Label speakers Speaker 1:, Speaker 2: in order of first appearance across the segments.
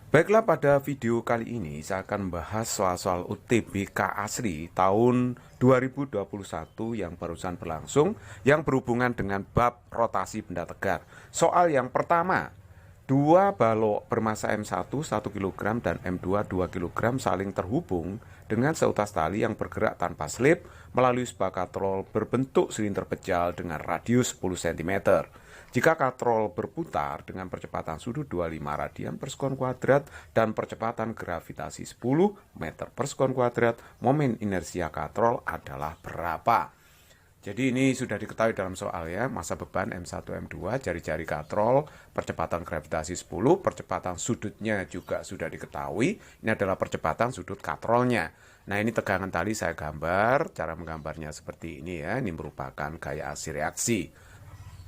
Speaker 1: Baiklah, pada video kali ini saya akan membahas soal-soal UTBK asli tahun 2021 yang barusan berlangsung yang berhubungan dengan bab rotasi benda tegar. Soal yang pertama, dua balok bermasa M1 1 kg dan M2 2 kg saling terhubung dengan seutas tali yang bergerak tanpa slip melalui sebuah katrol berbentuk silinder pejal dengan radius 10 cm. Jika katrol berputar dengan percepatan sudut 25 radian per sekon kuadrat dan percepatan gravitasi 10 meter per sekon kuadrat, momen inersia katrol adalah berapa? Jadi ini sudah diketahui dalam soal ya, masa beban M1, M2, jari-jari katrol, percepatan gravitasi 10, percepatan sudutnya juga sudah diketahui, ini adalah percepatan sudut katrolnya. Nah ini tegangan tali saya gambar, cara menggambarnya seperti ini ya, ini merupakan gaya aksi reaksi.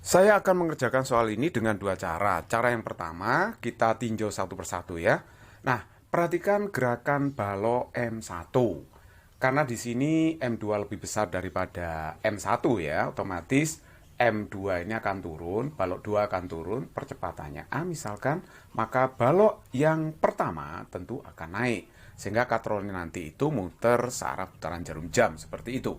Speaker 1: Saya akan mengerjakan soal ini dengan dua cara. Cara yang pertama, kita tinjau satu persatu ya. Nah, perhatikan gerakan balok M1. Karena di sini M2 lebih besar daripada M1 ya, otomatis M2 ini akan turun, balok 2 akan turun, percepatannya A misalkan, maka balok yang pertama tentu akan naik. Sehingga katrolnya nanti itu muter searah putaran jarum jam, seperti itu.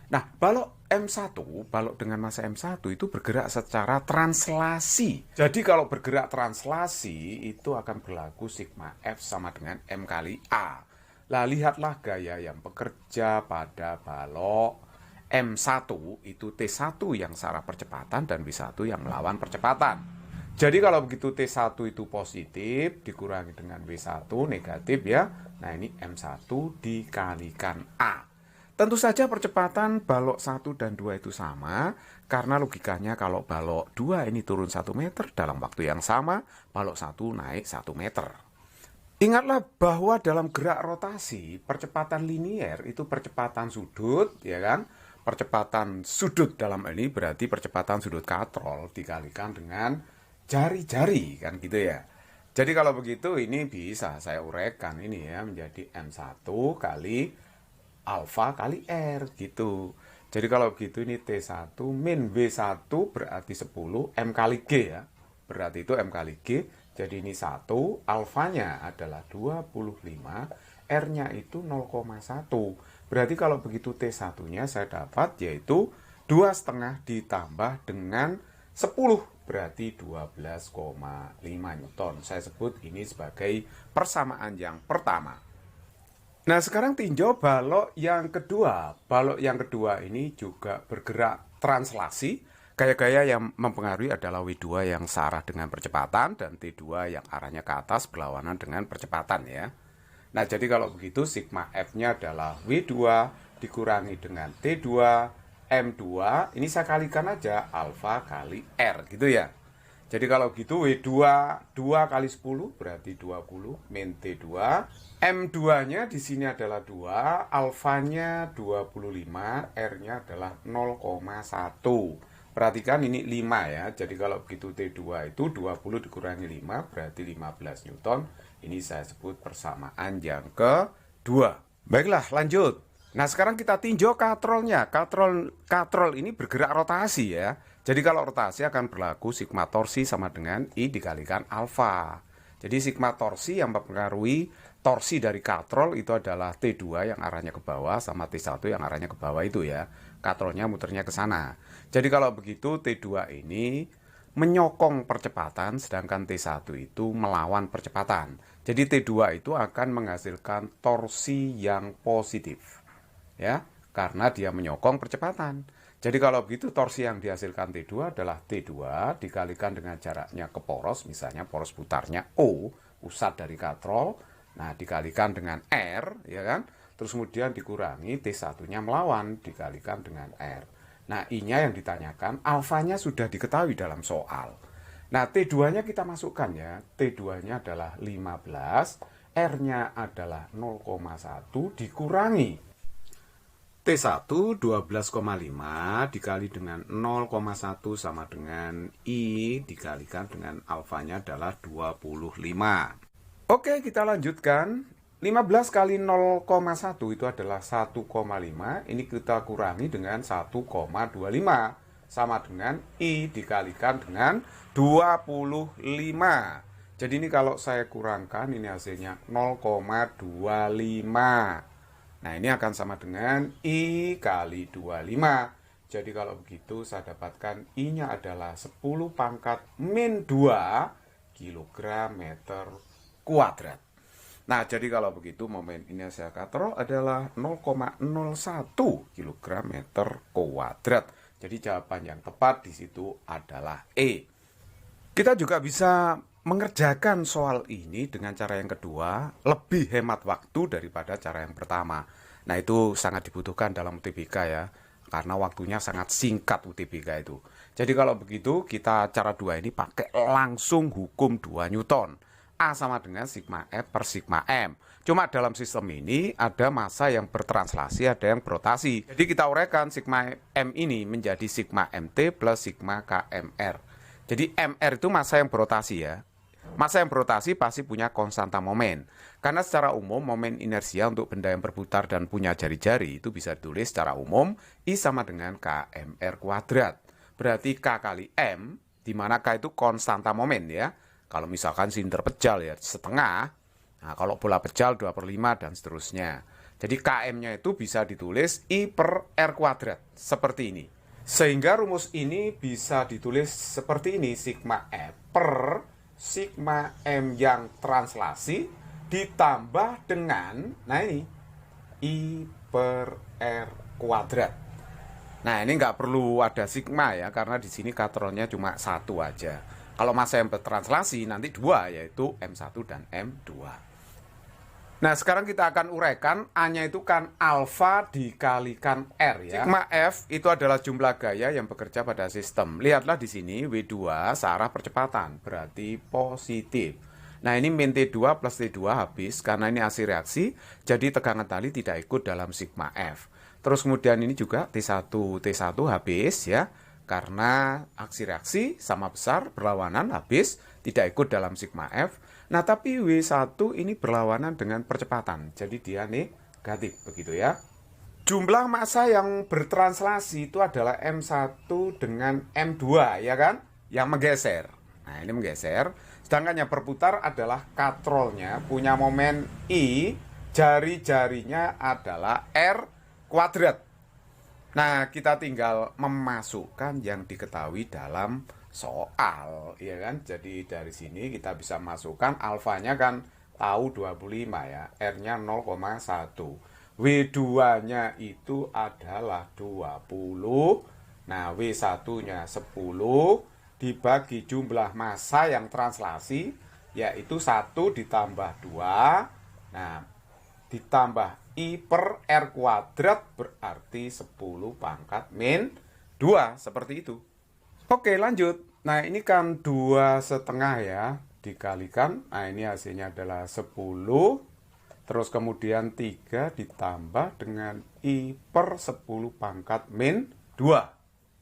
Speaker 1: Nah, balok M1, balok dengan massa M1 itu bergerak secara translasi. Jadi kalau bergerak translasi itu akan berlaku sigma F sama dengan M kali A. Lah, lihatlah gaya yang bekerja pada balok M1 itu T1 yang searah percepatan dan W1 yang melawan percepatan. Jadi kalau begitu T1 itu positif dikurangi dengan W1 negatif ya. Nah, ini M1 dikalikan A. Tentu saja percepatan balok 1 dan 2 itu sama, karena logikanya kalau balok 2 ini turun 1 meter dalam waktu yang sama, balok 1 naik 1 meter. Ingatlah bahwa dalam gerak rotasi, percepatan linier itu percepatan sudut, ya kan? Percepatan sudut dalam ini berarti percepatan sudut katrol dikalikan dengan jari-jari, kan gitu ya. Jadi kalau begitu ini bisa saya uraikan ini ya menjadi M1 kali alfa kali R gitu. Jadi kalau begitu ini T1 min W1 berarti 10 M kali G ya. Berarti itu M kali G. Jadi ini 1, alfanya adalah 25, R-nya itu 0,1. Berarti kalau begitu T1-nya saya dapat yaitu 2,5 ditambah dengan 10 berarti 12,5 Newton. Saya sebut ini sebagai persamaan yang pertama. Nah, sekarang tinjau balok yang kedua. Balok yang kedua ini juga bergerak translasi. Gaya-gaya yang mempengaruhi adalah W2 yang searah dengan percepatan dan T2 yang arahnya ke atas berlawanan dengan percepatan ya. Nah, jadi kalau begitu sigma F-nya adalah W2 dikurangi dengan T2 M2. Ini saya kalikan aja alfa kali R gitu ya. Jadi kalau gitu W2 2 kali 10 berarti 20 min T2. M2-nya di sini adalah 2, alfanya 25, R-nya adalah 0,1. Perhatikan ini 5 ya. Jadi kalau begitu T2 itu 20 dikurangi 5 berarti 15 Newton. Ini saya sebut persamaan yang kedua. Baiklah, lanjut. Nah, sekarang kita tinjau katrolnya. Katrol ini bergerak rotasi ya. Jadi kalau rotasi akan berlaku sigma torsi sama dengan I dikalikan alfa. Jadi sigma torsi yang mempengaruhi torsi dari katrol itu adalah T2 yang arahnya ke bawah sama T1 yang arahnya ke bawah itu ya. Katrolnya muternya ke sana. Jadi kalau begitu T2 ini menyokong percepatan sedangkan T1 itu melawan percepatan. Jadi T2 itu akan menghasilkan torsi yang positif. Ya, karena dia menyokong percepatan. Jadi kalau begitu torsi yang dihasilkan T2 adalah T2 dikalikan dengan jaraknya ke poros, misalnya poros putarnya O, pusat dari katrol. Nah, dikalikan dengan R, ya kan? Terus kemudian dikurangi T1-nya melawan, dikalikan dengan R. Nah, I-nya yang ditanyakan, alfanya sudah diketahui dalam soal. Nah, T2-nya kita masukkan ya. T2-nya adalah 15, R-nya adalah 0,1 dikurangi T1 12,5 dikali dengan 0,1 sama dengan I dikalikan dengan alfanya adalah 25. Oke, kita lanjutkan. 15 kali 0,1 itu adalah 1,5. Ini kita kurangi dengan 1,25 sama dengan I dikalikan dengan 25. Jadi ini kalau saya kurangkan, ini hasilnya 0,25. Nah, ini akan sama dengan I kali 25. Jadi kalau begitu saya dapatkan I-nya adalah 10 pangkat min 2 kilogram meter kuadrat. Nah, jadi kalau begitu momen inersia katrol adalah 0,01 kilogram meter kuadrat. Jadi jawaban yang tepat di situ adalah E. Kita juga bisa mengerjakan soal ini dengan cara yang kedua, lebih hemat waktu daripada cara yang pertama. Nah, itu sangat dibutuhkan dalam UTBK ya, karena waktunya sangat singkat UTBK itu. Jadi kalau begitu, kita cara dua ini pakai langsung hukum 2 Newton. A sama dengan sigma F per sigma M. Cuma dalam sistem ini ada massa yang bertranslasi, ada yang berotasi. Jadi kita uraikan sigma M ini menjadi sigma MT plus sigma KMR. Jadi MR itu massa yang berotasi ya. Massa yang berotasi pasti punya konstanta momen. Karena secara umum momen inersia untuk benda yang berputar dan punya jari-jari itu bisa ditulis secara umum I sama dengan KMR kuadrat. Berarti K kali M, di mana K itu konstanta momen ya. Kalau misalkan silinder pejal ya setengah. Nah, kalau bola pejal 2/5 dan seterusnya. Jadi KM-nya itu bisa ditulis I per R kuadrat. Seperti ini. Sehingga rumus ini bisa ditulis seperti ini. Sigma F per sigma M yang translasi ditambah dengan, nah ini, I per R kuadrat. Nah, ini nggak perlu ada sigma ya, karena di sini katrolnya cuma 1 aja. Kalau massa yang bertranslasi nanti 2, yaitu M1 dan M2. Nah, sekarang kita akan uraikan A-nya itu kan alfa dikalikan R ya. Sigma F itu adalah jumlah gaya yang bekerja pada sistem. Lihatlah di sini W2 searah percepatan, berarti positif. Nah, ini min T2 plus T2 habis, karena ini hasil reaksi, jadi tegangan tali tidak ikut dalam sigma F. Terus kemudian ini juga T1 habis ya, karena aksi reaksi sama besar, berlawanan habis, tidak ikut dalam sigma F. Nah, tapi W1 ini berlawanan dengan percepatan, jadi dia negatif, begitu ya. Jumlah massa yang bertranslasi itu adalah M1 dengan M2, ya kan? Yang menggeser. Nah, ini menggeser. Sedangkan yang berputar adalah katrolnya, punya momen I, jari-jarinya adalah R kuadrat. Nah, kita tinggal memasukkan yang diketahui dalam soal, ya kan? Jadi dari sini kita bisa masukkan alfanya kan tahu 25 ya, R-nya 0,1. W2-nya itu adalah 20. Nah, W1-nya 10 dibagi jumlah massa yang translasi yaitu 1 ditambah 2. Nah, ditambah I per R kuadrat berarti 10 pangkat min 2. Seperti itu. Oke, lanjut. Nah, ini kan 2,5 ya. Dikalikan. Nah, ini hasilnya adalah 10. Terus kemudian 3 ditambah dengan I per 10 pangkat min 2.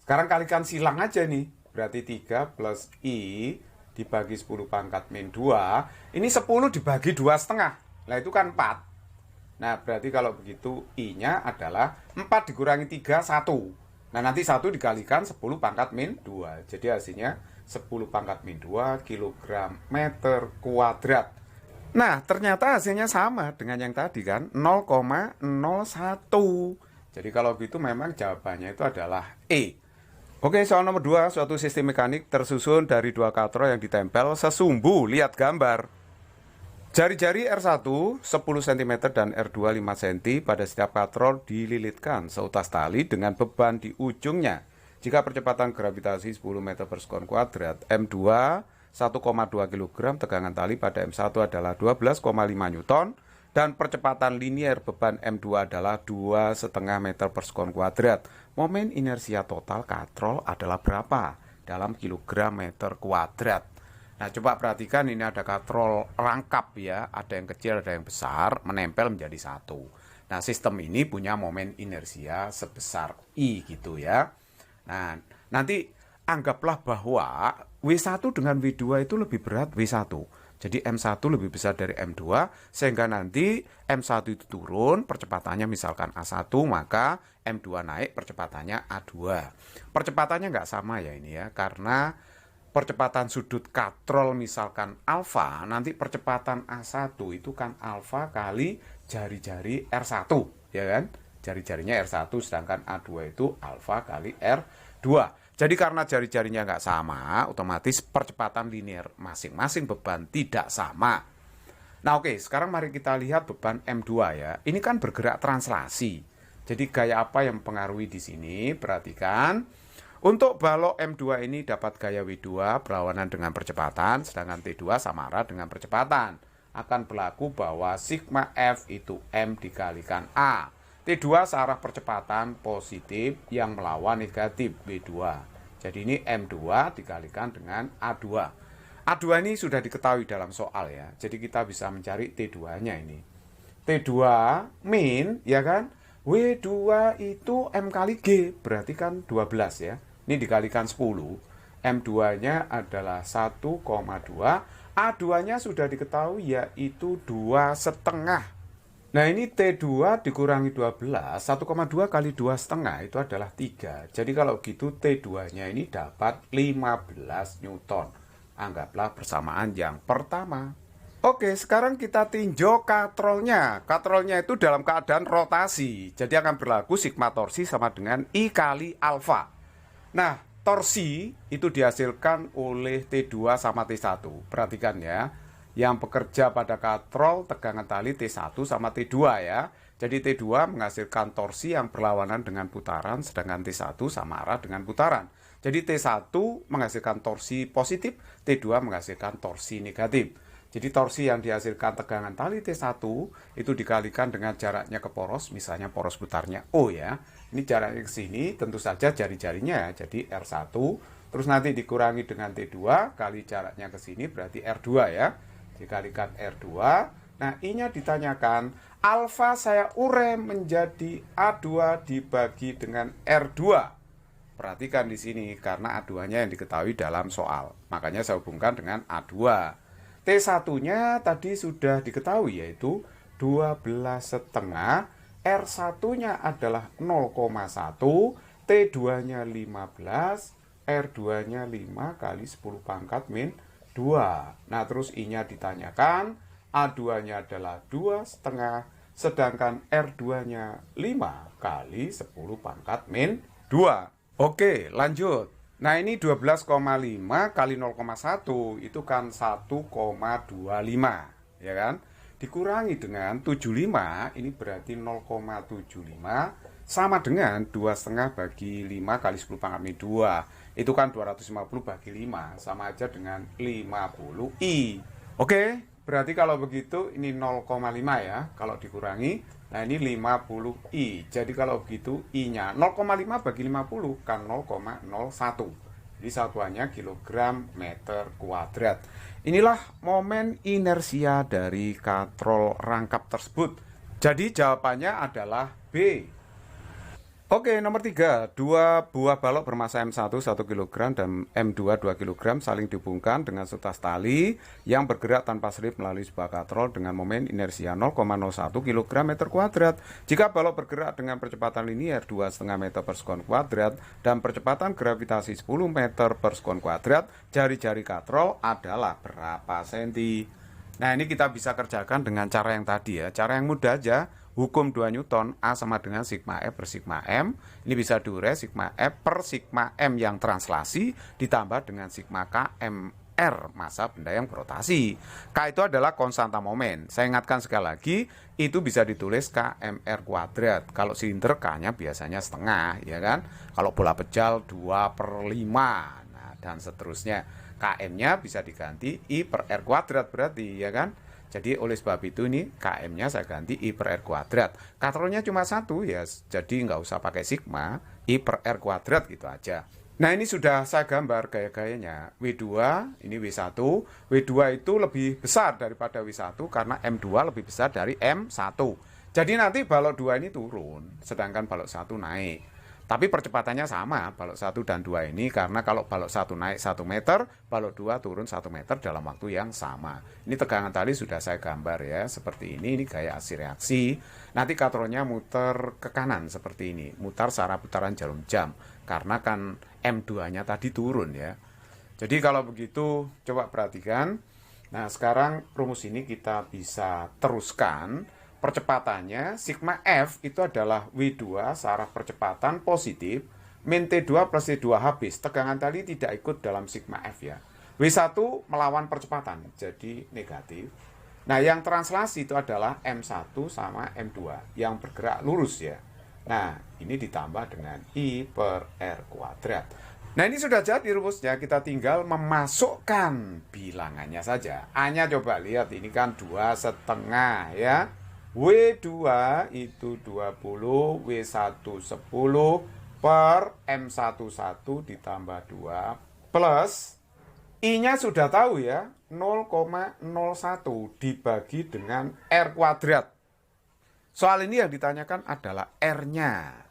Speaker 1: Sekarang kalikan silang aja nih. Berarti 3 plus I dibagi 10 pangkat min 2. Ini 10 dibagi 2,5. Nah, itu kan 4. Nah, berarti kalau begitu I-nya adalah 4 dikurangi 3, 1. Nah, nanti 1 dikalikan 10 pangkat min 2. Jadi hasilnya 10 pangkat min 2 kilogram meter kuadrat. Nah, ternyata hasilnya sama dengan yang tadi kan, 0,01. Jadi kalau begitu memang jawabannya itu adalah E. Oke, soal nomor 2, suatu sistem mekanik tersusun dari 2 katrol yang ditempel sesumbu. Lihat gambar. Jari-jari R1 10 cm dan R2 5 cm pada setiap katrol dililitkan seutas tali dengan beban di ujungnya. Jika percepatan gravitasi 10 meter per sekon kuadrat, M2 1,2 kg, tegangan tali pada M1 adalah 12,5 Newton, dan percepatan linier beban M2 adalah 2,5 meter per sekon kuadrat. Momen inersia total katrol adalah berapa? Dalam kilogram meter kuadrat. Nah, coba perhatikan ini ada katrol rangkap ya, ada yang kecil, ada yang besar, menempel menjadi satu. Nah, sistem ini punya momen inersia sebesar I gitu ya. Nah, nanti anggaplah bahwa W1 dengan W2 itu lebih berat W1. Jadi M1 lebih besar dari M2, sehingga nanti M1 itu turun, percepatannya misalkan A1, maka M2 naik, percepatannya A2. Percepatannya nggak sama ya ini ya, karena percepatan sudut katrol misalkan alfa, nanti percepatan A1 itu kan alfa kali jari-jari R1, ya kan? Jari-jarinya R1, sedangkan A2 itu alfa kali R2. Jadi karena jari-jarinya nggak sama, otomatis percepatan linear masing-masing beban tidak sama. Nah oke, sekarang mari kita lihat beban M2 ya. Ini kan bergerak translasi. Jadi gaya apa yang mempengaruhi di sini? Perhatikan. Untuk balok M2 ini dapat gaya W2 berlawanan dengan percepatan, sedangkan T2 sama arah dengan percepatan. Akan berlaku bahwa sigma F itu M dikalikan A. T2 searah percepatan positif yang melawan negatif W2. Jadi ini M2 dikalikan dengan A2. A2 ini sudah diketahui dalam soal ya. Jadi kita bisa mencari T2-nya ini. T2 min, ya kan? W2 itu M kali G, berarti kan 12 ya. Ini dikalikan 10, M2-nya adalah 1,2, A2-nya sudah diketahui yaitu 2,5. Nah ini T2 dikurangi 12, 1,2 kali 2,5 itu adalah 3. Jadi kalau gitu T2-nya ini dapat 15 Newton. Anggaplah persamaan yang pertama. Oke, sekarang kita tinjau katrolnya. Katrolnya itu dalam keadaan rotasi. Jadi akan berlaku sigma torsi sama dengan I kali alfa. Nah, torsi itu dihasilkan oleh T2 sama T1. Perhatikan ya, yang bekerja pada katrol tegangan tali T1 sama T2 ya. Jadi T2 menghasilkan torsi yang berlawanan dengan putaran, sedangkan T1 sama arah dengan putaran. Jadi T1 menghasilkan torsi positif, T2 menghasilkan torsi negatif. Jadi torsi yang dihasilkan tegangan tali T1 itu dikalikan dengan jaraknya ke poros, misalnya poros putarnya O ya. Ini jaraknya ke sini, tentu saja jari-jarinya, jadi R1. Terus nanti dikurangi dengan T2, kali jaraknya ke sini berarti R2 ya. Dikalikan R2. Nah, I-nya ditanyakan, alfa saya ure menjadi A2 dibagi dengan R2. Perhatikan di sini, karena A2-nya yang diketahui dalam soal. Makanya saya hubungkan dengan A2. T1-nya tadi sudah diketahui yaitu 12,5, R1-nya adalah 0,1, T2-nya 15, R2-nya 5 kali 10 pangkat min 2. Nah terus I-nya ditanyakan, A2-nya adalah 2,5, sedangkan R2-nya 5 kali 10 pangkat min 2. Oke lanjut. Nah ini 12,5 kali 0,1 itu kan 1,25 ya kan. Dikurangi dengan 75 ini berarti 0,75 sama dengan 2,5 bagi 5 kali 10 pangkat min 2. Itu kan 250 bagi 5 sama aja dengan 50 I. Oke, berarti kalau begitu ini 0,5 ya kalau dikurangi. Nah ini 50 I. Jadi kalau begitu I-nya 0,5 bagi 50 kan 0,01. Jadi satuannya kilogram meter kuadrat. Inilah momen inersia dari katrol rangkap tersebut. Jadi jawabannya adalah B. Oke, nomor 3. Dua buah balok bermasa M1 1 kg dan M2 2 kg saling dihubungkan dengan setas tali yang bergerak tanpa selip melalui sebuah katrol dengan momen inersia 0,01 kg meter kuadrat. Jika balok bergerak dengan percepatan linier 2,5 meter per sekon kuadrat dan percepatan gravitasi 10 meter per sekon kuadrat, jari-jari katrol adalah berapa senti? Nah, ini kita bisa kerjakan dengan cara yang tadi ya. Cara yang mudah aja. Hukum 2 Newton, A sama dengan sigma F per sigma M. Ini bisa diurai sigma F per sigma M yang translasi ditambah dengan sigma K MR, massa benda yang berotasi. K itu adalah konstanta momen. Saya ingatkan sekali lagi, itu bisa ditulis KMR kuadrat. Kalau silinder K-nya biasanya setengah, ya kan? Kalau bola pejal 2/5, nah, dan seterusnya. KM-nya bisa diganti I per R kuadrat berarti, ya kan? Jadi oleh sebab itu ini KM-nya saya ganti I per R kuadrat. Katrolnya cuma satu ya, jadi nggak usah pakai sigma, I per R kuadrat gitu aja. Nah ini sudah saya gambar gaya-gayanya. W2, ini W1. W2 itu lebih besar daripada W1 karena M2 lebih besar dari M1. Jadi nanti balok 2 ini turun, sedangkan balok 1 naik. Tapi percepatannya sama, balok 1 dan 2 ini, karena kalau balok 1 naik 1 meter, balok 2 turun 1 meter dalam waktu yang sama. Ini tegangan tali sudah saya gambar ya, seperti ini gaya aksi reaksi. Nanti katrolnya muter ke kanan seperti ini, mutar searah putaran jarum jam, karena kan M2-nya tadi turun ya. Jadi kalau begitu coba perhatikan. Nah, sekarang rumus ini kita bisa teruskan. Percepatannya sigma F itu adalah W2 searah percepatan positif min T2 plus T2 habis. Tegangan tali tidak ikut dalam sigma F ya. W1 melawan percepatan, jadi negatif. Nah, yang translasi itu adalah M1 sama M2 yang bergerak lurus ya. Nah, ini ditambah dengan I per R kuadrat. Nah, ini sudah jadi rumusnya, kita tinggal memasukkan bilangannya saja. A-nya coba lihat, ini kan 2,5 ya. W2 itu 20, W1 10 per M11 ditambah 2 plus I-nya sudah tahu ya, 0,01 dibagi dengan R kuadrat. Soal ini yang ditanyakan adalah R-nya.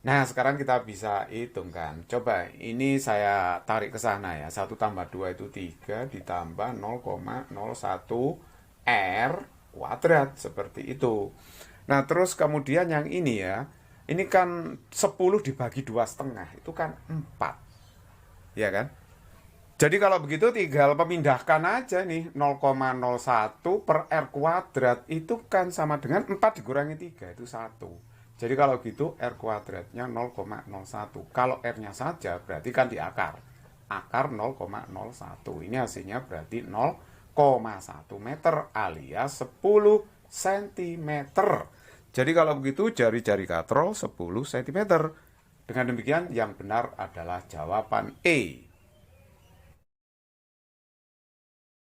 Speaker 1: Nah, sekarang kita bisa hitungkan. Coba, ini saya tarik ke sana ya. 1 tambah 2 itu 3 ditambah 0,01 R kuadrat. Seperti itu. Nah, terus kemudian yang ini ya. Ini kan 10 dibagi 2,5. Itu kan 4. Ya kan? Jadi kalau begitu tinggal memindahkan aja nih. 0,01 per R kuadrat. Itu kan sama dengan 4 dikurangi 3. Itu 1. Jadi kalau gitu R kuadratnya 0,01. Kalau R-nya saja berarti kan di akar. Akar 0,01. Ini hasilnya berarti 0,1 meter alias 10 cm. Jadi kalau begitu jari-jari katrol 10 cm. Dengan demikian yang benar adalah jawaban E.